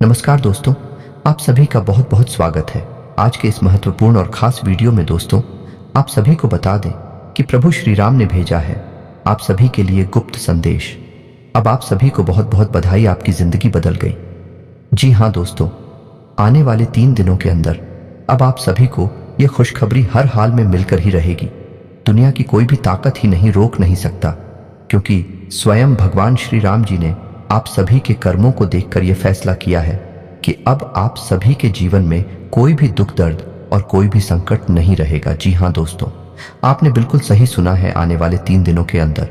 नमस्कार दोस्तों, आप सभी का बहुत बहुत स्वागत है। आज के इस महत्वपूर्ण और खास वीडियो में दोस्तों, आप सभी को बता दें कि प्रभु श्री राम ने भेजा है आप सभी के लिए गुप्त संदेश। अब आप सभी को बहुत बहुत बधाई, आपकी जिंदगी बदल गई। जी हाँ दोस्तों, आने वाले 3 दिनों के अंदर अब आप सभी को यह खुशखबरी हर हाल में मिलकर ही रहेगी। दुनिया की कोई भी ताकत ही नहीं रोक नहीं सकता, क्योंकि स्वयं भगवान श्री राम जी ने आप सभी के कर्मों को देखकर यह फैसला किया है कि अब आप सभी के जीवन में कोई भी दुख दर्द और कोई भी संकट नहीं रहेगा। जी हाँ दोस्तों, आपने बिल्कुल सही सुना है। आने वाले 3 दिनों के अंदर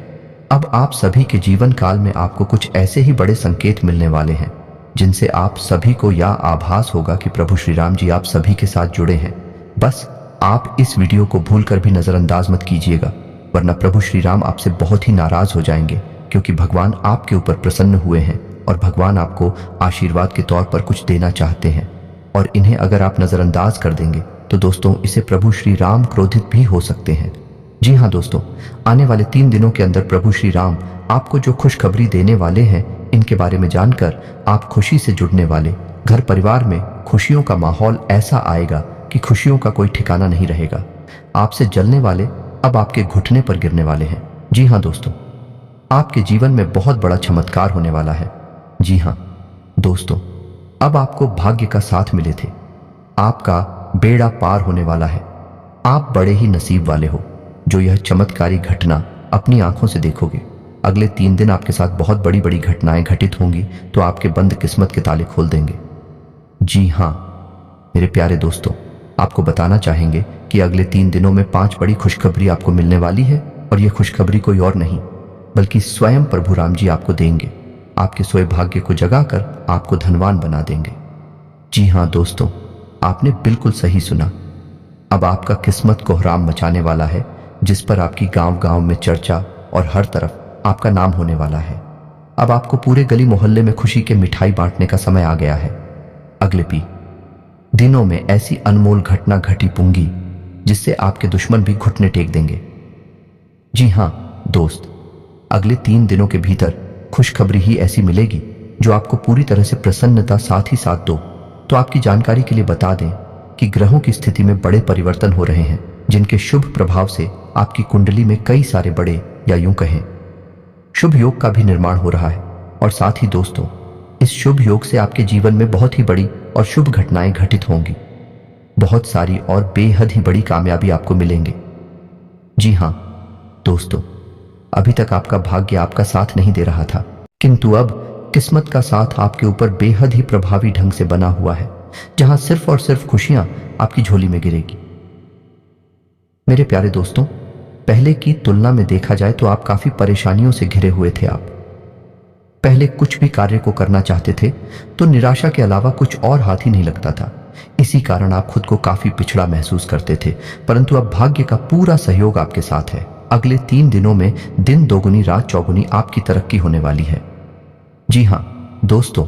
अब आप सभी के जीवन काल में आपको कुछ ऐसे ही बड़े संकेत मिलने वाले हैं जिनसे आप सभी को यह आभास होगा कि प्रभु श्री राम जी आप सभी के साथ जुड़े हैं। बस आप इस वीडियो को भूलकर भी नजरअंदाज मत कीजिएगा, वरना प्रभु श्री राम आपसे बहुत ही नाराज हो जाएंगे, क्योंकि भगवान आपके ऊपर प्रसन्न हुए हैं और भगवान आपको आशीर्वाद के तौर पर कुछ देना चाहते हैं। और इन्हें अगर आप नजरअंदाज कर देंगे तो दोस्तों, इसे प्रभु श्री राम क्रोधित भी हो सकते हैं। जी हाँ दोस्तों, आने वाले 3 दिनों के अंदर प्रभु श्री राम आपको जो खुशखबरी देने वाले हैं, इनके बारे में जानकर आप खुशी से जुड़ने वाले। घर परिवार में खुशियों का माहौल ऐसा आएगा कि खुशियों का कोई ठिकाना नहीं रहेगा। आपसे जलने वाले अब आपके घुटने पर गिरने वाले हैं। जी हाँ दोस्तों, आपके जीवन में बहुत बड़ा चमत्कार होने वाला है। जी हाँ दोस्तों, अब आपको भाग्य का साथ मिले थे, आपका बेड़ा पार होने वाला है। आप बड़े ही नसीब वाले हो जो यह चमत्कारी घटना अपनी आंखों से देखोगे। अगले 3 दिन आपके साथ बहुत बड़ी बड़ी घटनाएं घटित होंगी, तो आपके बंद किस्मत के ताले खोल देंगे। जी हाँ मेरे प्यारे दोस्तों, आपको बताना चाहेंगे कि अगले 3 दिनों में 5 बड़ी खुशखबरी आपको मिलने वाली है, और यह खुशखबरी कोई और नहीं बल्कि स्वयं प्रभु राम जी आपको देंगे। आपके सोए भाग्य को जगाकर आपको धनवान बना देंगे। जी हाँ दोस्तों, आपने बिल्कुल सही सुना। अब आपका किस्मत कोहराम मचाने वाला है, जिस पर आपकी गांव गांव में चर्चा और हर तरफ आपका नाम होने वाला है। अब आपको पूरे गली मोहल्ले में खुशी के मिठाई बांटने का समय आ गया है। अगले दिनों में ऐसी अनमोल घटना घटी पुंगी जिससे आपके दुश्मन भी घुटने टेक देंगे। जी हाँ दोस्त, अगले 3 दिनों के भीतर खुशखबरी ही ऐसी मिलेगी जो आपको पूरी तरह से प्रसन्नता साथ ही साथ दो। तो आपकी जानकारी के लिए बता दें कि ग्रहों की स्थिति में बड़े परिवर्तन हो रहे हैं, जिनके शुभ प्रभाव से आपकी कुंडली में कई सारे बड़े, या यूं कहें शुभ योग का भी निर्माण हो रहा है। और साथ ही दोस्तों, इस शुभ योग से आपके जीवन में बहुत ही बड़ी और शुभ घटनाएं घटित होंगी। बहुत सारी और बेहद ही बड़ी कामयाबी आपको मिलेंगे। जी हाँ दोस्तों, अभी तक आपका भाग्य आपका साथ नहीं दे रहा था, किंतु अब किस्मत का साथ आपके ऊपर बेहद ही प्रभावी ढंग से बना हुआ है, जहां सिर्फ और सिर्फ खुशियां आपकी झोली में गिरेगी। मेरे प्यारे दोस्तों, पहले की तुलना में देखा जाए तो आप काफी परेशानियों से घिरे हुए थे। आप पहले कुछ भी कार्य को करना चाहते थे तो निराशा के अलावा कुछ और हाथ ही नहीं लगता था। इसी कारण आप खुद को काफी पिछड़ा महसूस करते थे, परंतु अब भाग्य का पूरा सहयोग आपके साथ है। अगले 3 दिनों में दिन दोगुनी रात चौगुनी आपकी तरक्की होने वाली है। जी हाँ दोस्तों,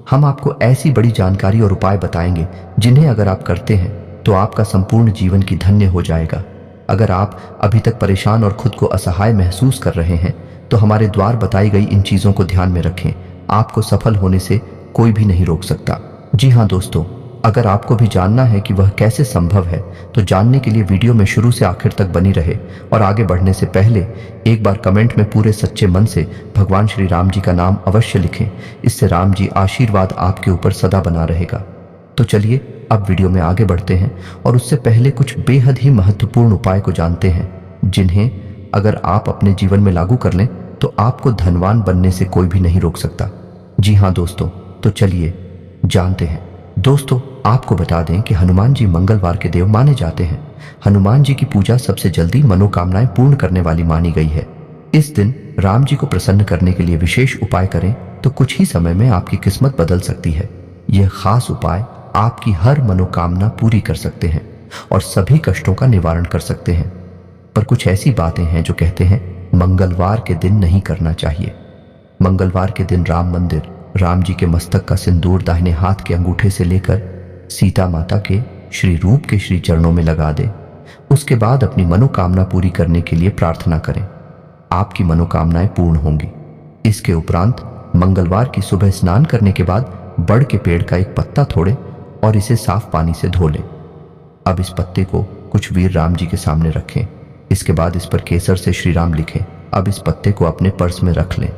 हम आपको ऐसी बड़ी जानकारी और उपाय बताएंगे जिन्हें अगर आप करते हैं तो आपका संपूर्ण जीवन की धन्य हो जाएगा। अगर आप अभी तक परेशान और खुद को असहाय महसूस कर रहे हैं तो हमारे द्वार बताई गई इन चीजों को ध्यान में रखें। आपको सफल होने से कोई भी नहीं रोक सकता। जी हाँ दोस्तों, अगर आपको भी जानना है कि वह कैसे संभव है तो जानने के लिए वीडियो में शुरू से आखिर तक बनी रहे। और आगे बढ़ने से पहले एक बार कमेंट में पूरे सच्चे मन से भगवान श्री राम जी का नाम अवश्य लिखें। इससे राम जी आशीर्वाद आपके ऊपर सदा बना रहेगा। तो चलिए अब वीडियो में आगे बढ़ते हैं, और उससे पहले कुछ बेहद ही महत्वपूर्ण उपाय को जानते हैं, जिन्हें अगर आप अपने जीवन में लागू कर लें तो आपको धनवान बनने से कोई भी नहीं रोक सकता। जी हाँ दोस्तों, तो चलिए जानते हैं। दोस्तों, आपको बता दें कि हनुमान जी मंगलवार के देव माने जाते हैं। हनुमान जी की पूजा सबसे जल्दी मनोकामनाएं पूर्ण करने वाली मानी गई है। इस दिन राम जी को प्रसन्न करने के लिए विशेष उपाय करें तो कुछ ही समय में आपकी किस्मत बदल सकती है। यह खास उपाय आपकी हर मनोकामना पूरी कर सकते हैं और सभी कष्टों का निवारण कर सकते हैं। पर कुछ ऐसी बातें हैं जो कहते हैं मंगलवार के दिन नहीं करना चाहिए। मंगलवार के दिन राम मंदिर, राम जी के मस्तक का सिंदूर दाहिने हाथ के अंगूठे से लेकर सीता माता के श्री रूप के श्री चरणों में लगा दे। उसके बाद अपनी मनोकामना पूरी करने के लिए प्रार्थना करें। आपकी मनोकामनाएं पूर्ण होंगी। इसके उपरांत मंगलवार की सुबह स्नान करने के बाद बड़ के पेड़ का एक पत्ता तोड़े और इसे साफ पानी से धो लें। अब इस पत्ते को कुछ वीर राम जी के सामने रखें। इसके बाद इस पर केसर से श्री राम लिखें। अब इस पत्ते को अपने पर्स में रख लें।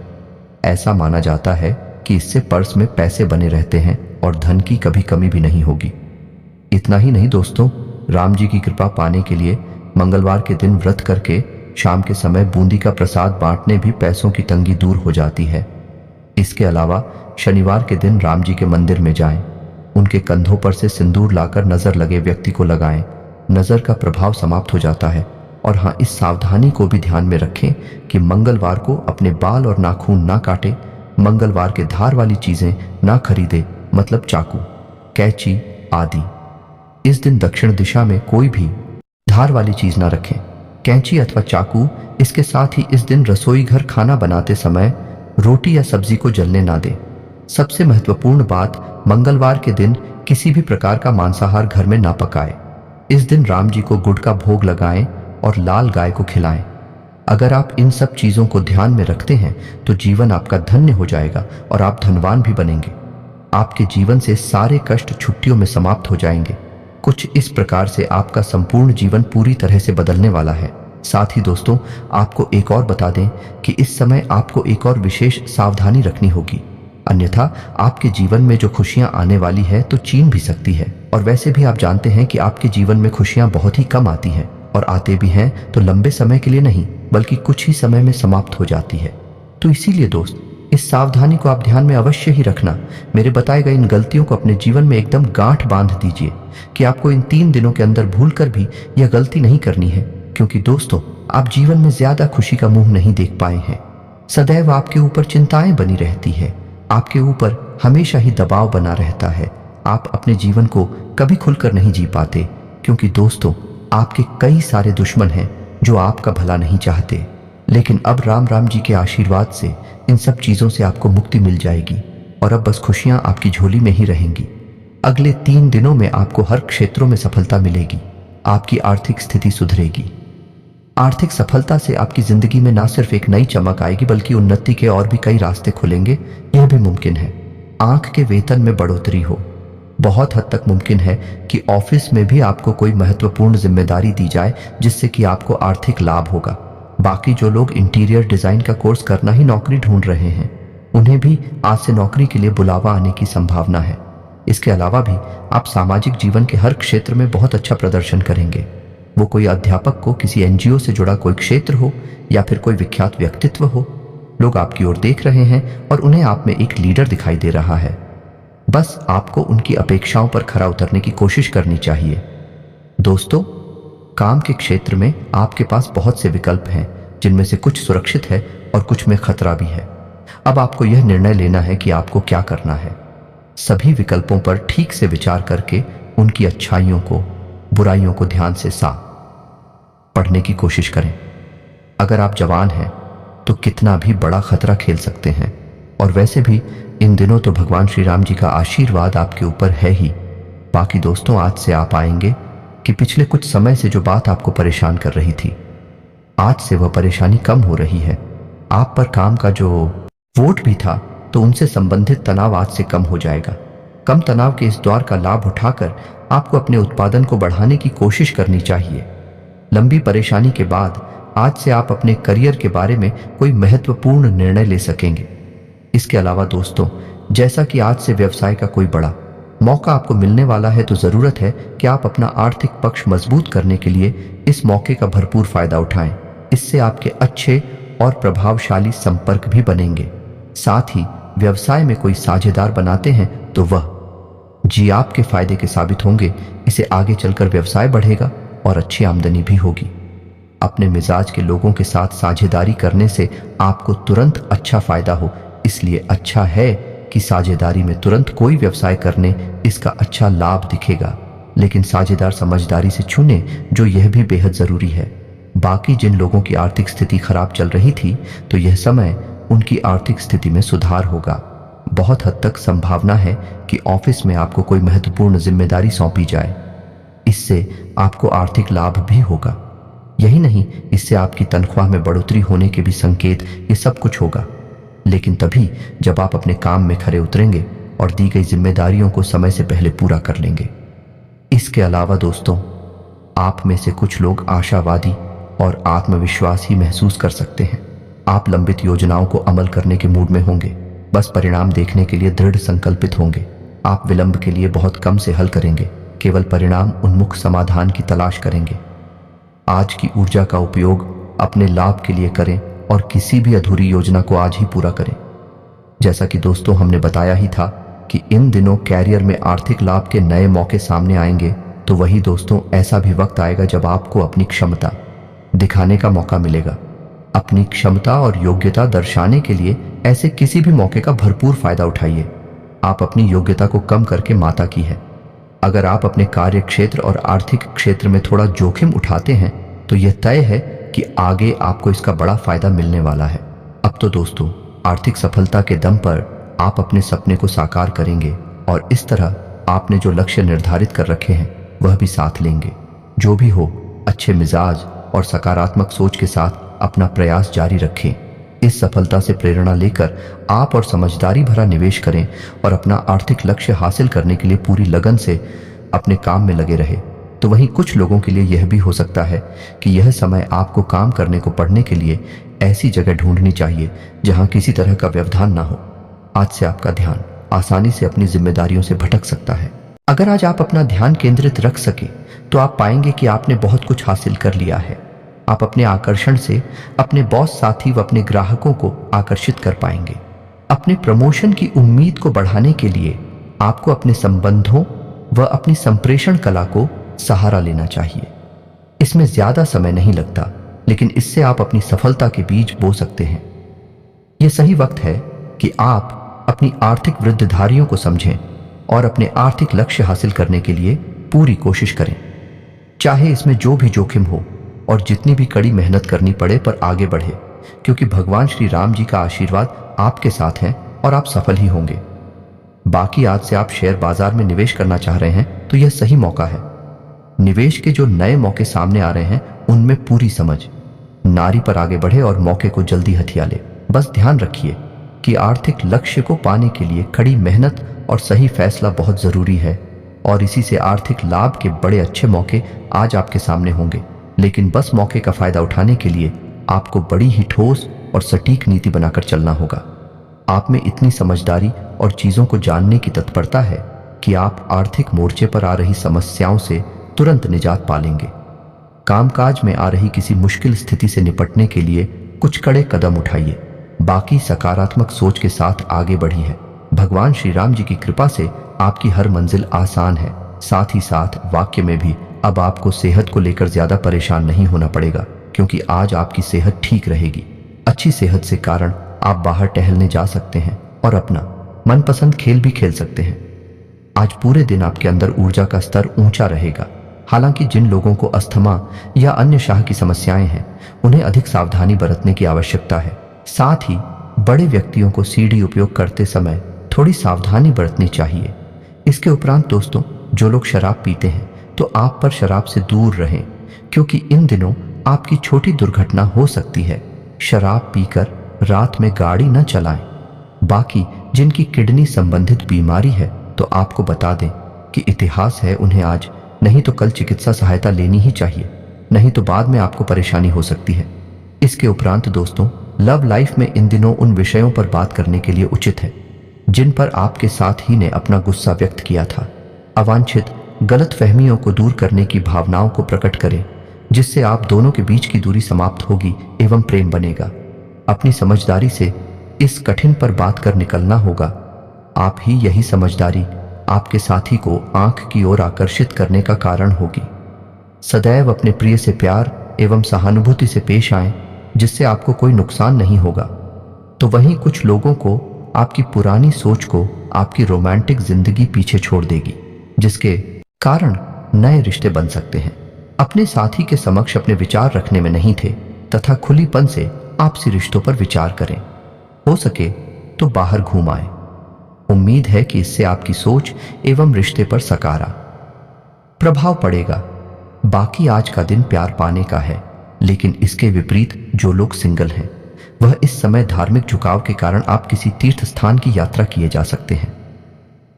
ऐसा माना जाता है कि इससे पर्स में पैसे बने रहते हैं और धन की कभी कमी भी नहीं होगी। इतना ही नहीं दोस्तों, राम जी की कृपा पाने के लिए मंगलवार के दिन व्रत करके शाम के समय बूंदी का प्रसाद बांटने भी पैसों की तंगी दूर हो जाती है। इसके अलावा शनिवार के दिन राम जी के मंदिर में जाएं, उनके कंधों पर से सिंदूर लाकर नजर लगे व्यक्ति को लगाएं। नजर का प्रभाव समाप्त हो जाता है। और हाँ, इस सावधानी को भी ध्यान में रखें कि मंगलवार को अपने बाल और नाखून ना काटे, मंगलवार के धार वाली चीजें ना खरीदे, मतलब चाकू, कैंची आदि। इस दिन दक्षिण दिशा में कोई भी धार वाली चीज ना रखें, कैंची अथवा चाकू। इसके साथ ही इस दिन रसोई घर खाना बनाते समय रोटी या सब्जी को जलने ना दें। सबसे महत्वपूर्ण बात, मंगलवार के दिन किसी भी प्रकार का मांसाहार घर में ना पकाएं। इस दिन राम जी को गुड़ का भोग लगाएं और लाल गाय को खिलाएं। अगर आप इन सब चीजों को ध्यान में रखते हैं तो जीवन आपका धन्य हो जाएगा और आप धनवान भी बनेंगे। आपके जीवन से सारे कष्ट छुट्टियों में समाप्त हो जाएंगे। कुछ इस प्रकार से आपका संपूर्ण जीवन पूरी तरह से बदलने वाला है। साथ ही दोस्तों, आपको एक और बता दें कि इस समय आपको एक और विशेष सावधानी रखनी होगी, अन्यथा आपके जीवन में जो खुशियां आने वाली है तो छीन भी सकती है। और वैसे भी आप जानते हैं कि आपके जीवन में खुशियां बहुत ही कम आती हैं, और आते भी हैं तो लंबे समय के लिए नहीं, बल्कि कुछ ही समय में समाप्त हो जाती है। तो इसीलिए दोस्त, इस सावधानी को आप ध्यान में अवश्य ही रखना। मेरे बताए गए इन गलतियों को अपने जीवन में एकदम गांठ बांध दीजिए कि आपको इन 3 दिनों के अंदर भूलकर भी यह गलती नहीं करनी है, क्योंकि दोस्तों, आप जीवन में ज्यादा खुशी का मुंह नहीं देख पाए हैं। सदैव आपके ऊपर चिंताएं बनी रहती है, आपके ऊपर हमेशा ही दबाव बना रहता है। आप अपने जीवन को कभी खुलकर नहीं जी पाते, क्योंकि दोस्तों, आपके कई सारे दुश्मन हैं जो आपका भला नहीं चाहते। लेकिन अब राम जी के आशीर्वाद से इन सब चीजों से आपको मुक्ति मिल जाएगी और अब बस खुशियां आपकी झोली में ही रहेंगी। अगले 3 दिनों में आपको हर क्षेत्रों में सफलता मिलेगी। आपकी आर्थिक स्थिति सुधरेगी। आर्थिक सफलता से आपकी जिंदगी में ना सिर्फ एक नई चमक आएगी, बल्कि उन्नति के और भी कई रास्ते खुलेंगे। यह भी मुमकिन है आंख के वेतन में बढ़ोतरी हो। बहुत हद तक मुमकिन है कि ऑफिस में भी आपको कोई महत्वपूर्ण जिम्मेदारी दी जाए, जिससे कि आपको आर्थिक लाभ होगा। बाकी जो लोग इंटीरियर डिजाइन का कोर्स करना ही नौकरी ढूंढ रहे हैं, उन्हें भी आज से नौकरी के लिए बुलावा आने की संभावना है। इसके अलावा भी आप सामाजिक जीवन के हर क्षेत्र में बहुत अच्छा प्रदर्शन करेंगे। वो कोई अध्यापक को किसी एनजीओ से जुड़ा कोई क्षेत्र हो या फिर कोई विख्यात व्यक्तित्व हो, लोग आपकी ओर देख रहे हैं और उन्हें आप में एक लीडर दिखाई दे रहा है। बस आपको उनकी अपेक्षाओं पर खरा उतरने की कोशिश करनी चाहिए। दोस्तों, काम के क्षेत्र में आपके पास बहुत से विकल्प हैं, जिनमें से कुछ सुरक्षित है और कुछ में खतरा भी है। अब आपको यह निर्णय लेना है कि आपको क्या करना है। सभी विकल्पों पर ठीक से विचार करके उनकी अच्छाइयों को, बुराइयों को ध्यान से साफ पढ़ने की कोशिश करें। अगर आप जवान हैं तो कितना भी बड़ा खतरा खेल सकते हैं, और वैसे भी इन दिनों तो भगवान श्री राम जी का आशीर्वाद आपके ऊपर है ही। बाकी दोस्तों, आज से आप पाएंगे कि पिछले कुछ समय से जो बात आपको परेशान कर रही थी, आज से वह परेशानी कम हो रही है। आप पर काम का जो वोट भी था, तो उनसे संबंधित तनाव आज से कम हो जाएगा। कम तनाव के इस दौर का लाभ उठाकर आपको अपने उत्पादन को बढ़ाने की कोशिश करनी चाहिए। लंबी परेशानी के बाद आज से आप अपने करियर के बारे में कोई महत्वपूर्ण निर्णय ले सकेंगे। इसके अलावा दोस्तों, जैसा कि आज से व्यवसाय का कोई बड़ा मौका आपको मिलने वाला है, तो जरूरत है कि आप अपना आर्थिक पक्ष मजबूत करने के लिए इस मौके का भरपूर फायदा उठाएं। इससे आपके अच्छे और प्रभावशाली संपर्क भी बनेंगे। साथ ही व्यवसाय में कोई साझेदार बनाते हैं तो वह जी आपके फायदे के साबित होंगे। इसे आगे चलकर व्यवसाय बढ़ेगा और अच्छी आमदनी भी होगी। अपने मिजाज के लोगों के साथ साझेदारी करने से आपको तुरंत अच्छा फायदा हो, इसलिए अच्छा है कि साझेदारी में तुरंत कोई व्यवसाय करने इसका अच्छा लाभ दिखेगा, लेकिन साझेदार समझदारी से चुने, जो यह भी बेहद जरूरी है। बाकी जिन लोगों की आर्थिक स्थिति खराब चल रही थी, तो यह समय उनकी आर्थिक स्थिति में सुधार होगा। बहुत हद तक संभावना है कि ऑफिस में आपको कोई महत्वपूर्ण जिम्मेदारी सौंपी जाए। इससे आपको आर्थिक लाभ भी होगा। यही नहीं, इससे आपकी तनख्वाह में बढ़ोतरी होने के भी संकेत, ये सब कुछ होगा। लेकिन तभी जब आप अपने काम में खरे उतरेंगे और दी गई जिम्मेदारियों को समय से पहले पूरा कर लेंगे। इसके अलावा दोस्तों, आप में से कुछ लोग आशावादी और आत्मविश्वास ही महसूस कर सकते हैं। आप लंबित योजनाओं को अमल करने के मूड में होंगे, बस परिणाम देखने के लिए दृढ़ संकल्पित होंगे। आप विलंब के लिए बहुत कम से हल करेंगे, केवल परिणाम उन्मुख समाधान की तलाश करेंगे। आज की ऊर्जा का उपयोग अपने लाभ के लिए करें और किसी भी अधूरी योजना को आज ही पूरा करें। जैसा कि दोस्तों हमने बताया ही था कि इन दिनों कैरियर में आर्थिक लाभ के नए मौके सामने आएंगे, तो वही दोस्तों ऐसा भी वक्त आएगा जब आपको अपनी क्षमता दिखाने का मौका मिलेगा। अपनी क्षमता और योग्यता दर्शाने के लिए ऐसे किसी भी मौके का भरपूर फायदा उठाइए। आप अपनी योग्यता को कम करके माता की है। अगर आप अपने कार्य क्षेत्र और आर्थिक क्षेत्र में थोड़ा जोखिम उठाते हैं तो यह तय है कि आगे आपको इसका बड़ा फायदा मिलने वाला है। अब तो दोस्तों, आर्थिक सफलता के दम पर आप अपने सपने को साकार करेंगे और इस तरह आपने जो लक्ष्य निर्धारित कर रखे हैं वह भी साथ लेंगे। जो भी हो, अच्छे मिजाज और सकारात्मक सोच के साथ अपना प्रयास जारी रखें। इस सफलता से प्रेरणा लेकर आप और समझदारी भरा निवेश करें और अपना आर्थिक लक्ष्य हासिल करने के लिए पूरी लगन से अपने काम में लगे रहे। तो वहीं कुछ लोगों के लिए यह भी हो सकता है कि यह समय आपको काम करने को पढ़ने के लिए ऐसी जगह ढूंढनी चाहिए जहां किसी तरह का व्यवधान ना हो। आज से आपका ध्यान आसानी से अपनी जिम्मेदारियों से भटक सकता है। अगर आज आप अपना ध्यान केंद्रित रख सके तो आप पाएंगे कि आपने बहुत कुछ हासिल कर लिया है। आप अपने आकर्षण से अपने बॉस, साथी व अपने ग्राहकों को आकर्षित कर पाएंगे। अपने प्रमोशन की उम्मीद को बढ़ाने के लिए आपको अपने संबंधों व अपनी संप्रेषण कला को सहारा लेना चाहिए। इसमें ज्यादा समय नहीं लगता, लेकिन इससे आप अपनी सफलता के बीज बो सकते हैं। यह सही वक्त है कि आप अपनी आर्थिक वृद्धिधारियों को समझें और अपने आर्थिक लक्ष्य हासिल करने के लिए पूरी कोशिश करें। चाहे इसमें जो भी जोखिम हो और जितनी भी कड़ी मेहनत करनी पड़े, पर आगे बढ़े, क्योंकि भगवान श्री राम जी का आशीर्वाद आपके साथ है और आप सफल ही होंगे। बाकी आज से आप शेयर बाजार में निवेश करना चाह रहे हैं तो यह सही मौका है। निवेश के जो नए मौके सामने आ रहे हैं उनमें पूरी समझ नारी पर आगे बढ़े और मौके को जल्दी हथिया ले। बस ध्यान रखिए कि आर्थिक लक्ष्य को पाने के लिए कड़ी मेहनत और सही फैसला बहुत जरूरी है और इसी से आर्थिक लाभ के बड़े अच्छे मौके आज आपके सामने होंगे। लेकिन बस मौके का फायदा उठाने के लिए आपको बड़ी ही ठोस और सटीक नीति बनाकर चलना होगा। आप में इतनी समझदारी और चीजों को जानने की तत्परता है कि आप आर्थिक मोर्चे पर आ रही समस्याओं से तुरंत निजात पा लेंगे। कामकाज में आ रही किसी मुश्किल स्थिति से निपटने के लिए कुछ कड़े कदम उठाइए। बाकी सकारात्मक सोच के साथ आगे बढ़ी है। भगवान श्री राम जी की कृपा से आपकी हर मंजिल आसान है। साथ ही साथ वाक्य में भी अब आपको सेहत को लेकर ज्यादा परेशान नहीं होना पड़ेगा, क्योंकि आज आपकी सेहत ठीक रहेगी। अच्छी सेहत से कारण आप बाहर टहलने जा सकते हैं और अपना मनपसंद खेल भी खेल सकते हैं। आज पूरे दिन आपके अंदर ऊर्जा का स्तर ऊंचा रहेगा। हालांकि जिन लोगों को अस्थमा या अन्य शाह की समस्याएं हैं उन्हें अधिक सावधानी बरतने की आवश्यकता है। साथ ही बड़े व्यक्तियों को सीढ़ी उपयोग करते समय थोड़ी सावधानी बरतनी चाहिए। इसके उपरांत दोस्तों, जो लोग शराब पीते हैं तो आप पर शराब से दूर रहें, क्योंकि इन दिनों आपकी छोटी दुर्घटना हो सकती है। शराब पीकर रात में गाड़ी न चलाएं। बाकी जिनकी किडनी संबंधित बीमारी है तो आपको बता दें कि इतिहास है, उन्हें आज नहीं तो कल चिकित्सा सहायता लेनी ही चाहिए, नहीं तो बाद में आपको परेशानी हो सकती है। इसके उपरांत दोस्तों, लव लाइफ में इन दिनों उन विषयों पर बात करने के लिए उचित है जिन पर आपके साथ ही ने अपना गुस्सा व्यक्त किया था। अवांछित गलत फहमियों को दूर करने की भावनाओं को प्रकट करें, जिससे आप दोनों के बीच की दूरी समाप्त होगी एवं प्रेम बनेगा। अपनी समझदारी से इस कठिन पर बात कर निकलना होगा। आप ही यही समझदारी आपके साथी को आंख की ओर आकर्षित करने का कारण होगी। सदैव अपने प्रिय से प्यार एवं सहानुभूति से पेश आएं, जिससे आपको कोई नुकसान नहीं होगा। तो वहीं कुछ लोगों को आपकी पुरानी सोच को आपकी रोमांटिक जिंदगी पीछे छोड़ देगी, जिसके कारण नए रिश्ते बन सकते हैं। अपने साथी के समक्ष अपने विचार रखने में नहीं थे तथा खुलीपन से आपसी रिश्तों पर विचार करें। हो सके तो बाहर घूम आए। उम्मीद है कि इससे आपकी सोच एवं रिश्ते पर सकारात्मक प्रभाव पड़ेगा। बाकी आज का दिन प्यार पाने का है, लेकिन इसके विपरीत जो लोग सिंगल हैं वह इस समय धार्मिक झुकाव के कारण आप किसी तीर्थ स्थान की यात्रा किए जा सकते हैं।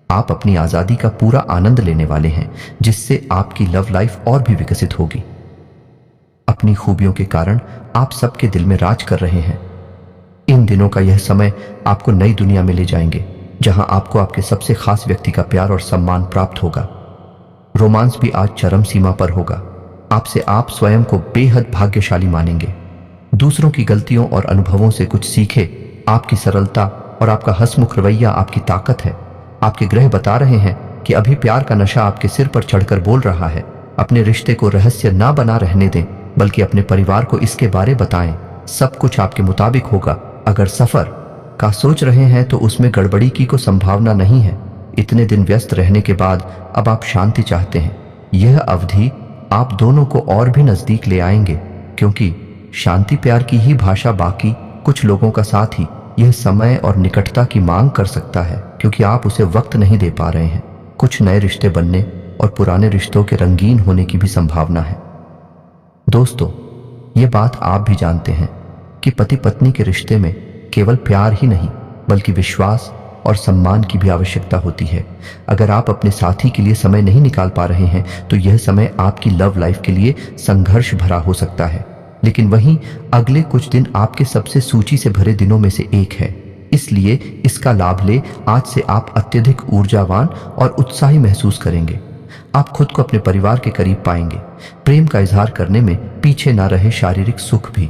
आप अपनी आजादी का पूरा आनंद लेने वाले हैं, जिससे आपकी लव लाइफ और भी विकसित होगी। अपनी खूबियों के कारण आप सबके दिल में राज कर रहे हैं। इन दिनों का यह समय आपको नई दुनिया में ले जाएंगे, जहां आपको आपके सबसे खास व्यक्ति का प्यार और सम्मान प्राप्त होगा। रोमांस भी आज चरम सीमा पर होगा। आपसे आप स्वयं को बेहद भाग्यशाली मानेंगे। दूसरों की गलतियों और अनुभवों से कुछ सीखे। आपकी सरलता और आपका हंसमुख रवैया आपकी ताकत है। आपके ग्रह बता रहे हैं कि अभी प्यार का नशा आपके सिर पर चढ़कर बोल रहा है। अपने रिश्ते को रहस्य ना बना रहने दें, बल्कि अपने परिवार को इसके बारे बताएं। सब कुछ आपके मुताबिक होगा। अगर सफर का सोच रहे हैं तो उसमें गड़बड़ी की कोई संभावना नहीं है। इतने दिन व्यस्त रहने के बाद अब आप शांति चाहते हैं। यह अवधि आप दोनों को और भी नजदीक ले आएंगे, क्योंकि शांति प्यार की ही भाषा। बाकी कुछ लोगों का साथ ही यह समय और निकटता की मांग कर सकता है, क्योंकि आप उसे वक्त नहीं दे पा रहे हैं। कुछ नए रिश्ते बनने और पुराने रिश्तों के रंगीन होने की भी संभावना है। दोस्तों, ये बात आप भी जानते हैं कि पति पत्नी के रिश्ते में केवल प्यार ही नहीं, बल्कि विश्वास और सम्मान की भी आवश्यकता होती है। अगर आप अपने साथी के लिए समय नहीं निकाल पा रहे हैं, तो यह समय आपकी लव लाइफ के लिए संघर्ष भरा हो सकता है। लेकिन वहीं अगले कुछ दिन आपके सबसे सूची से भरे दिनों में से एक है। इसलिए इसका लाभ ले। आज से आप अत्यधिक ऊर्जावान और उत्साही महसूस करेंगे। आप खुद को अपने परिवार के करीब पाएंगे। प्रेम का इजहार करने में पीछे ना रहे। शारीरिक सुख भी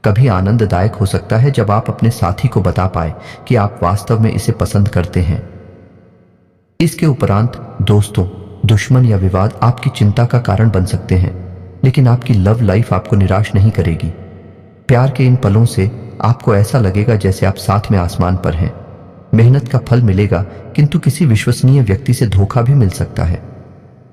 कभी आनंददायक हो सकता है, जब आप अपने साथी को बता पाए कि आप वास्तव में इसे पसंद करते हैं। इसके उपरांत दोस्तों, दुश्मन या विवाद आपकी चिंता का कारण बन सकते हैं, लेकिन आपकी लव लाइफ आपको निराश नहीं करेगी। प्यार के इन पलों से आपको ऐसा लगेगा जैसे आप साथ में आसमान पर हैं। मेहनत का फल मिलेगा, किंतु किसी विश्वसनीय व्यक्ति से धोखा भी मिल सकता है।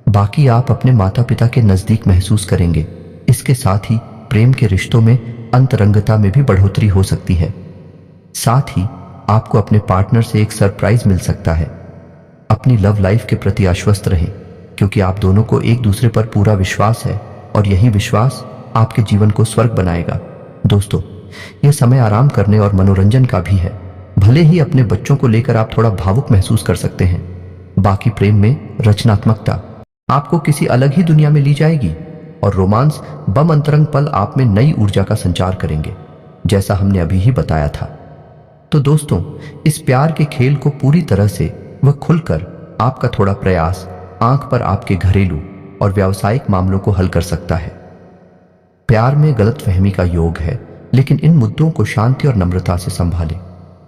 बाकी आप अपने माता पिता के नजदीक महसूस करेंगे। इसके साथ ही प्रेम के रिश्तों में अंतरंगता में भी बढ़ोतरी हो सकती है। साथ ही आपको अपने पार्टनर से एक सरप्राइज मिल सकता है। अपनी लव लाइफ के प्रति आश्वस्त रहें, क्योंकि आप दोनों को एक दूसरे पर पूरा विश्वास है, और यही विश्वास आपके जीवन को स्वर्ग बनाएगा। दोस्तों, यह समय आराम करने और मनोरंजन का भी है। भले ही अपने बच्चों को लेकर आप थोड़ा भावुक महसूस कर सकते हैं, बाकी प्रेम में रचनात्मकता आपको किसी अलग ही दुनिया में ली जाएगी, और रोमांस बम अंतरंग पल आप में नई ऊर्जा का संचार करेंगे, जैसा हमने अभी ही बताया था। तो दोस्तों, इस प्यार के खेल को पूरी तरह से व खुलकर आपका थोड़ा प्रयास आंख पर आपके घरेलू और व्यावसायिक मामलों को हल कर सकता है। प्यार में गलतफहमी का योग है, लेकिन इन मुद्दों को शांति और नम्रता से संभालें।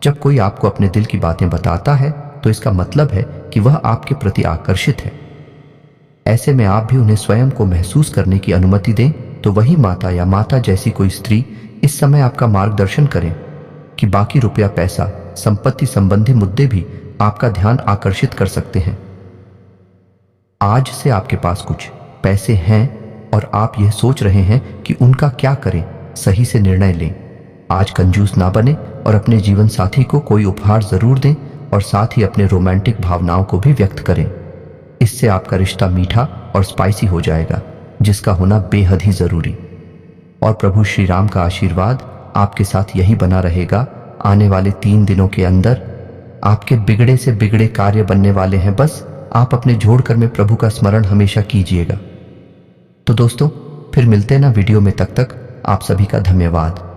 जब कोई आपको अपने दिल की बातें बताता है, तो इसका मतलब है कि वह आपके प्रति आकर्षित है। ऐसे में आप भी उन्हें स्वयं को महसूस करने की अनुमति दें। तो वही माता या माता जैसी कोई स्त्री इस समय आपका मार्गदर्शन करें कि बाकी रुपया, पैसा, संपत्ति संबंधी मुद्दे भी आपका ध्यान आकर्षित कर सकते हैं। आज से आपके पास कुछ पैसे हैं और आप यह सोच रहे हैं कि उनका क्या करें। सही से निर्णय लें। आज कंजूस ना बने और अपने जीवन साथी को कोई उपहार जरूर दें, और साथ ही अपने रोमांटिक भावनाओं को भी व्यक्त करें। इससे आपका रिश्ता मीठा और स्पाइसी हो जाएगा, जिसका होना बेहद ही जरूरी। और प्रभु श्री राम का आशीर्वाद आपके साथ यही बना रहेगा। आने वाले 3 दिनों के अंदर आपके बिगड़े से बिगड़े कार्य बनने वाले हैं। बस आप अपने जोड़कर में प्रभु का स्मरण हमेशा कीजिएगा। तो दोस्तों, फिर मिलते हैं ना वीडियो में। तब तक आप सभी का धन्यवाद।